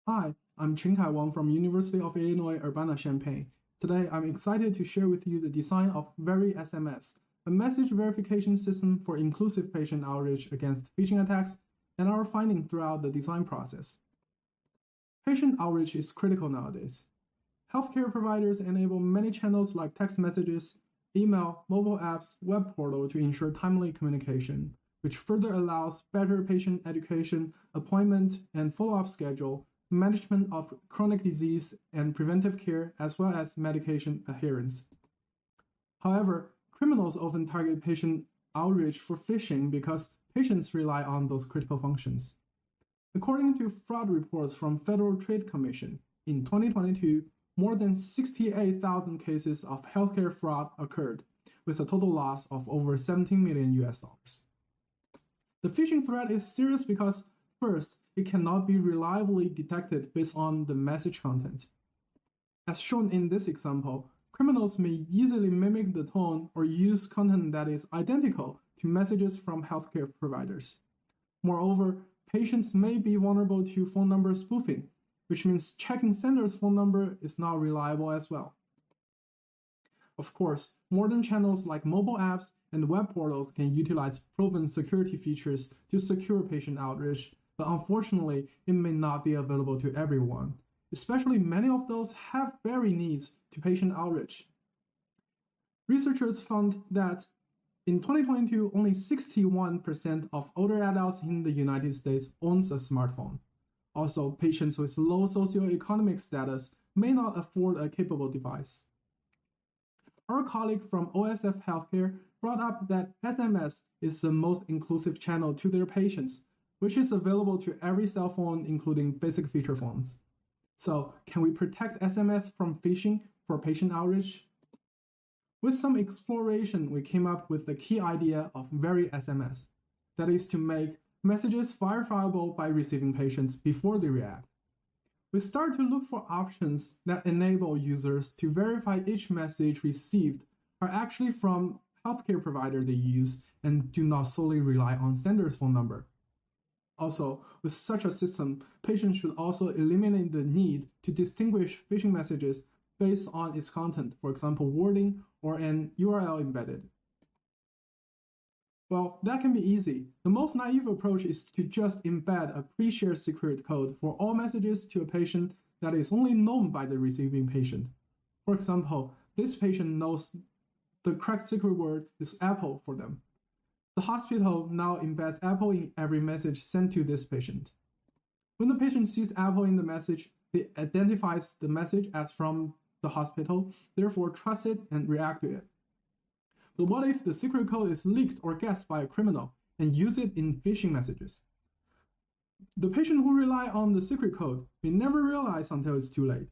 Hi, I'm CHI'24 from University of Illinois Urbana-Champaign. Today, I'm excited to share with you the design of VeriSMS, a message verification system for inclusive patient outreach against phishing attacks, and our finding throughout the design process. Patient outreach is critical nowadays. Healthcare providers enable many channels like text messages, email, mobile apps, web portal to ensure timely communication, which further allows better patient education, appointment and follow-up schedule, management of chronic disease and preventive care, as well as medication adherence. However, criminals often target patient outreach for phishing because patients rely on those critical functions. According to fraud reports from Federal Trade Commission, in 2022, more than 68,000 cases of healthcare fraud occurred, with a total loss of over 17 million US dollars. The phishing threat is serious because, first, it cannot be reliably detected based on the message content. As shown in this example, criminals may easily mimic the tone or use content that is identical to messages from healthcare providers. Moreover, patients may be vulnerable to phone number spoofing, which means checking sender's phone number is not reliable as well. Of course, modern channels like mobile apps and web portals can utilize proven security features to secure patient outreach, but unfortunately, it may not be available to everyone, especially many of those have varied needs to patient outreach. Researchers found that in 2022, only 61% of older adults in the United States owns a smartphone. Also, patients with low socioeconomic status may not afford a capable device. Our colleague from OSF Healthcare brought up that SMS is the most inclusive channel to their patients, which is available to every cell phone, including basic feature phones. So, can we protect SMS from phishing for patient outreach? With some exploration, we came up with the key idea of VeriSMS, that is to make messages verifiable by receiving patients before they react. We start to look for options that enable users to verify each message received are actually from healthcare provider they use and do not solely rely on sender's phone number. Also, with such a system, patients should also eliminate the need to distinguish phishing messages based on its content, for example, wording or an URL embedded. Well, that can be easy. The most naive approach is to just embed a pre-shared secret code for all messages to a patient that is only known by the receiving patient. For example, this patient knows the correct secret word is Apple for them. The hospital now embeds Apple in every message sent to this patient. When the patient sees Apple in the message, it identifies the message as from the hospital, therefore trusts it and reacts to it. But what if the secret code is leaked or guessed by a criminal and use it in phishing messages? The patient who rely on the secret code may never realize until it's too late.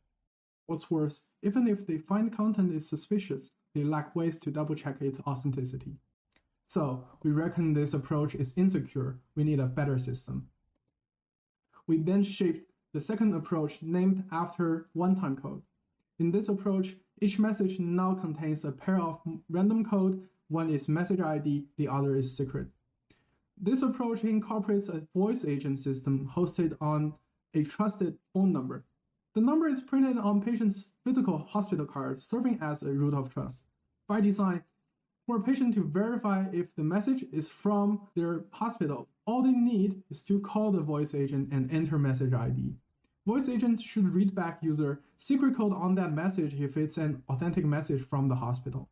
What's worse, even if they find content is suspicious, they lack ways to double-check its authenticity. So, we reckon this approach is insecure. We need a better system. We then shaped the second approach named after one-time code. In this approach, each message now contains a pair of random code. One is message ID, the other is secret. This approach incorporates a voice agent system hosted on a trusted phone number. The number is printed on patient's physical hospital card, serving as a root of trust. By design, for a patient to verify if the message is from their hospital, all they need is to call the voice agent and enter message ID. Voice agent should read back user secret code on that message if it's an authentic message from the hospital.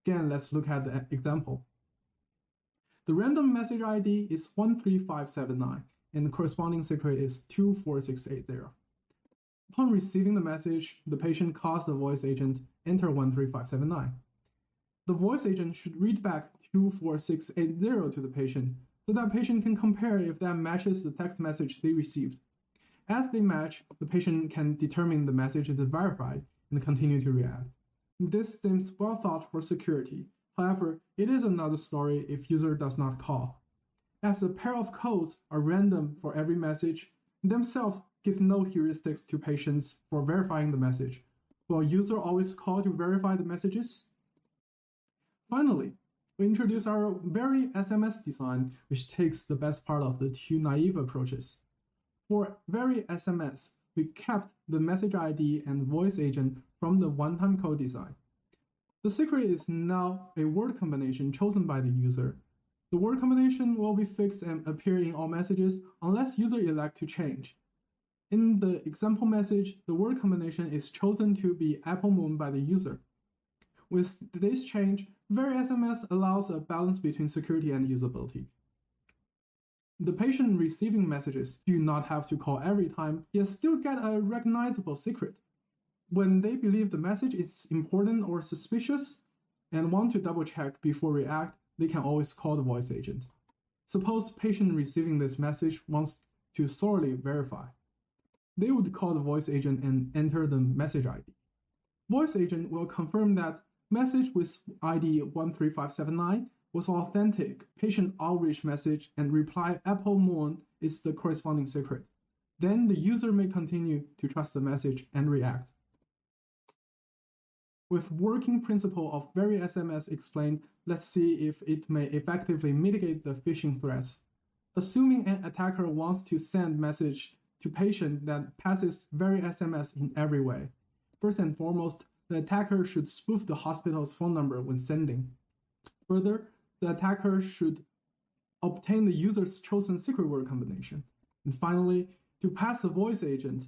Again, let's look at the example. The random message ID is 13579 and the corresponding secret is 24680. Upon receiving the message, the patient calls the voice agent, enter 13579. The voice agent should read back 24680 to the patient so that patient can compare if that matches the text message they received. As they match, the patient can determine the message is verified and continue to react. This seems well thought for security. However, it is another story if user does not call. As a pair of codes are random for every message, themselves gives no heuristics to patients for verifying the message. Will user always call to verify the messages? Finally, we introduce our VeriSMS design, which takes the best part of the two naive approaches. For VeriSMS, we kept the message ID and voice agent from the one-time code design. The secret is now a word combination chosen by the user. The word combination will be fixed and appear in all messages unless user elect to change. In the example message, the word combination is chosen to be Apple Moon by the user. With this change, VeriSMS allows a balance between security and usability. The patient receiving messages do not have to call every time, yet still get a recognizable secret. When they believe the message is important or suspicious and want to double-check before react, they can always call the voice agent. Suppose patient receiving this message wants to thoroughly verify. They would call the voice agent and enter the message ID. Voice agent will confirm that message with ID 13579 was authentic patient outreach message and reply Apple Moon is the corresponding secret. Then the user may continue to trust the message and react. With working principle of VeriSMS explained, let's see if it may effectively mitigate the phishing threats. Assuming an attacker wants to send message to patient that passes VeriSMS in every way. First and foremost, the attacker should spoof the hospital's phone number when sending. Further, the attacker should obtain the user's chosen secret word combination. And finally, to pass the voice agent,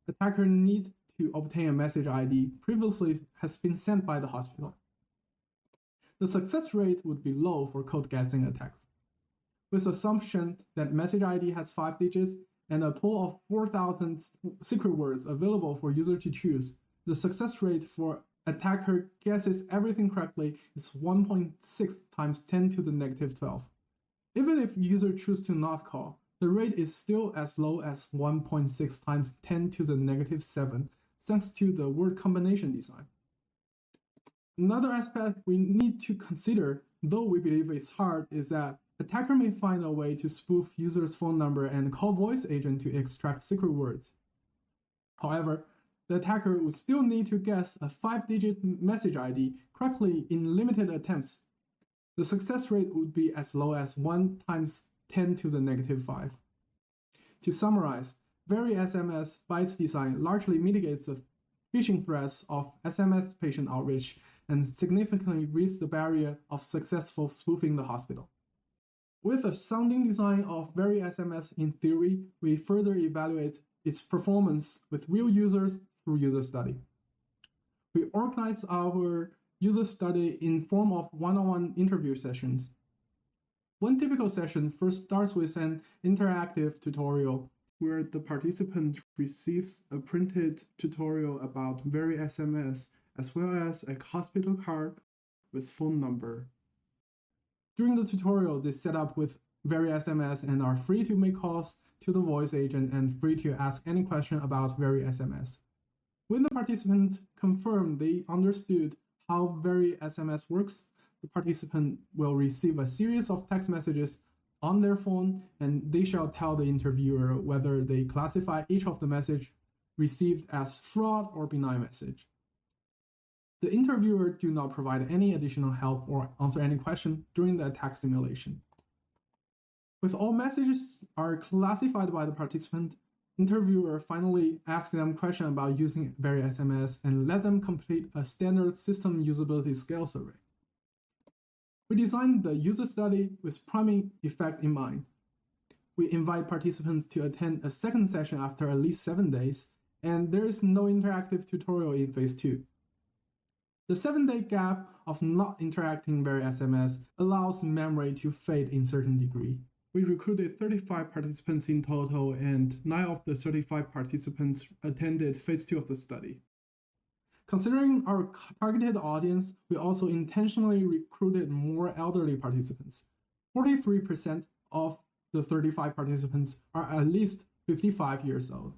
attacker needs to obtain a message ID previously has been sent by the hospital. The success rate would be low for code guessing attacks. With assumption that message ID has 5 digits and a pool of 4,000 secret words available for user to choose, the success rate for attacker guesses everything correctly is 1.6 times 10 to the negative 12. Even if user choose to not call, the rate is still as low as 1.6 times 10 to the negative 7, thanks to the word combination design. Another aspect we need to consider, though we believe it's hard, is that attacker may find a way to spoof user's phone number and call voice agent to extract secret words. However, the attacker would still need to guess a 5-digit message ID correctly in limited attempts. The success rate would be as low as 1 times 10 to the negative 5. To summarize, VeriSMS by its design largely mitigates the phishing threats of SMS patient outreach and significantly raises the barrier of successful spoofing the hospital. With a sounding design of VeriSMS in theory, we further evaluate its performance with real users through user study. We organize our user study in form of one-on-one interview sessions. One typical session first starts with an interactive tutorial where the participant receives a printed tutorial about VeriSMS as well as a hospital card with phone number. During the tutorial, they set up with VeriSMS and are free to make calls to the voice agent and free to ask any question about VeriSMS. When the participant confirmed they understood how VeriSMS works, the participant will receive a series of text messages on their phone, and they shall tell the interviewer whether they classify each of the message received as fraud or benign message. The interviewer do not provide any additional help or answer any question during the attack simulation. With all messages are classified by the participant, interviewer finally asks them questions about using VeriSMS and let them complete a standard system usability scale survey. We designed the user study with priming effect in mind. We invite participants to attend a second session after at least 7 days, and there is no interactive tutorial in phase 2. The 7-day gap of not interacting VeriSMS allows memory to fade in certain degree. We recruited 35 participants in total, and 9 of the 35 participants attended phase 2 of the study. Considering our targeted audience, we also intentionally recruited more elderly participants. 43% of the 35 participants are at least 55 years old.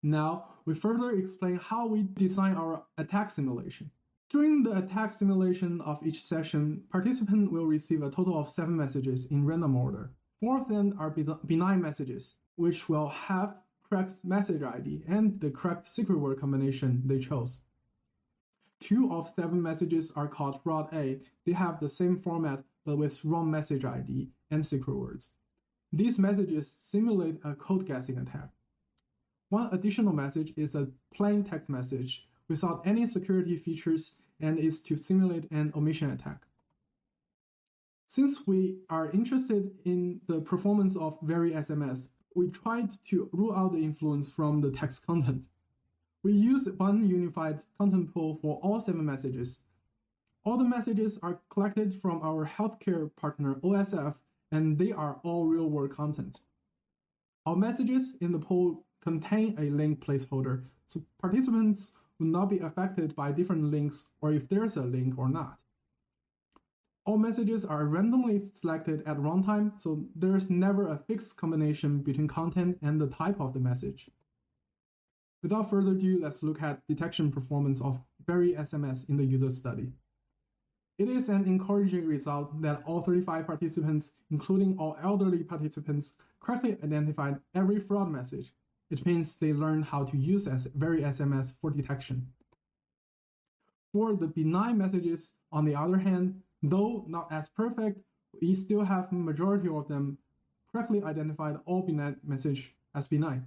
Now, we further explain how we design our attack simulation. During the attack simulation of each session, participants will receive a total of 7 messages in random order. 4 of them are benign messages, which will have correct message ID and the correct secret word combination they chose. 2 of 7 messages are called fraud A. They have the same format but with wrong message ID and secret words. These messages simulate a code guessing attack. One additional message is a plain text message without any security features and is to simulate an omission attack. Since we are interested in the performance of VeriSMS, we tried to rule out the influence from the text content. We used one unified content pool for all 7 messages. All the messages are collected from our healthcare partner OSF, and they are all real-world content. All messages in the pool contain a link placeholder, so participants will not be affected by different links or if there's a link or not. All messages are randomly selected at runtime, so there's never a fixed combination between content and the type of the message. Without further ado, let's look at detection performance of VeriSMS in the user study. It is an encouraging result that all 35 participants, including all elderly participants, correctly identified every fraud message. It means they learned how to use VeriSMS for detection. For the benign messages, on the other hand, though not as perfect, we still have the majority of them correctly identified all benign message as benign.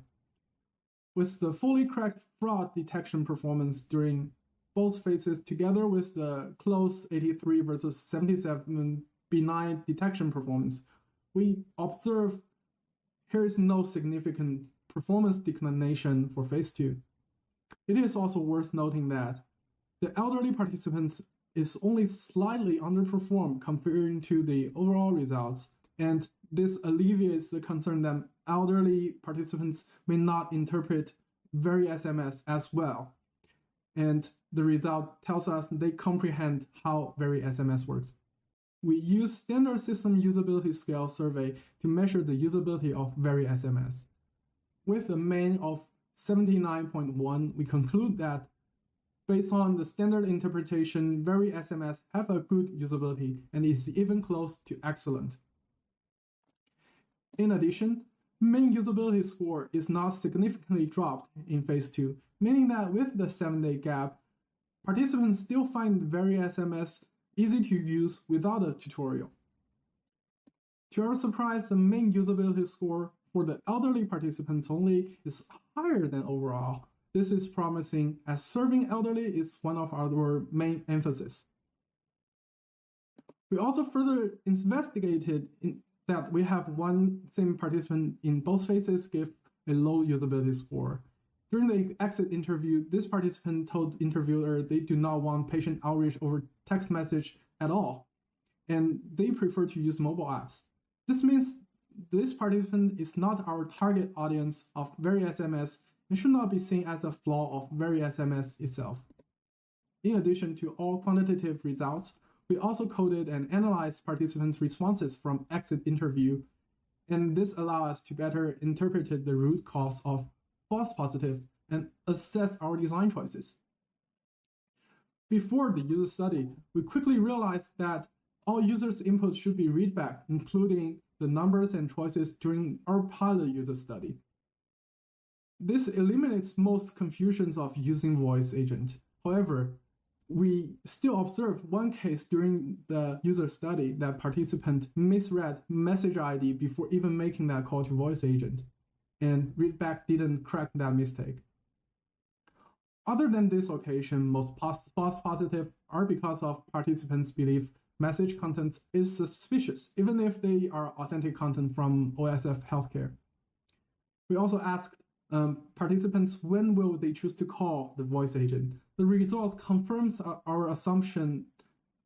With the fully correct fraud detection performance during both phases together with the close 83 versus 77 benign detection performance, we observe here is no significant performance declination for phase 2. It is also worth noting that the elderly participants is only slightly underperformed comparing to the overall results, and this alleviates the concern that elderly participants may not interpret VeriSMS as well. And the result tells us they comprehend how VeriSMS works. We use standard system usability scale survey to measure the usability of VeriSMS. With a mean of 79.1, we conclude that based on the standard interpretation, VeriSMS have a good usability and is even close to excellent. In addition, mean usability score is not significantly dropped in phase 2, meaning that with the 7-day gap, participants still find VeriSMS easy to use without a tutorial. To our surprise, the mean usability score for the elderly participants only is higher than overall. This is promising, as serving elderly is one of our main emphasis. We also further investigated that we have one same participant in both phases give a low usability score. During the exit interview, this participant told interviewer they do not want patient outreach over text message at all, and they prefer to use mobile apps. This means this participant is not our target audience of VeriSMS and should not be seen as a flaw of VeriSMS itself. In addition to all quantitative results, we also coded and analyzed participants' responses from exit interview, and this allows us to better interpret the root cause of false positives and assess our design choices. Before the user study, we quickly realized that all users' input should be read back, including the numbers and choices during our pilot user study. This eliminates most confusions of using voice agent. However, we still observed one case during the user study that participant misread message ID before even making that call to voice agent, and readback didn't correct that mistake. Other than this occasion, most false positives are because of participants believe message content is suspicious, even if they are authentic content from OSF Healthcare. We also asked participants when will they choose to call the voice agent. The result confirms our assumption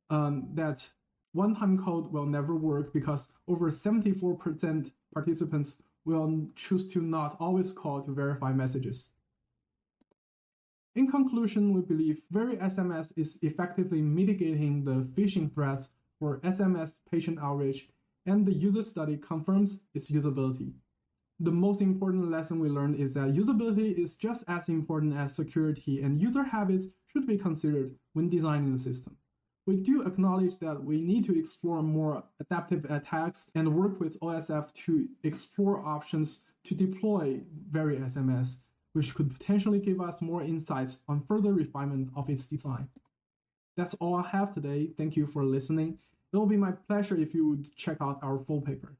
that one-time code will never work because over 74% participants will choose to not always call to verify messages. In conclusion, we believe VeriSMS is effectively mitigating the phishing threats for SMS patient outreach, and the user study confirms its usability. The most important lesson we learned is that usability is just as important as security, and user habits should be considered when designing the system. We do acknowledge that we need to explore more adaptive attacks and work with OSF to explore options to deploy VeriSMS, which could potentially give us more insights on further refinement of its design. That's all I have today. Thank you for listening. It will be my pleasure if you would check out our full paper.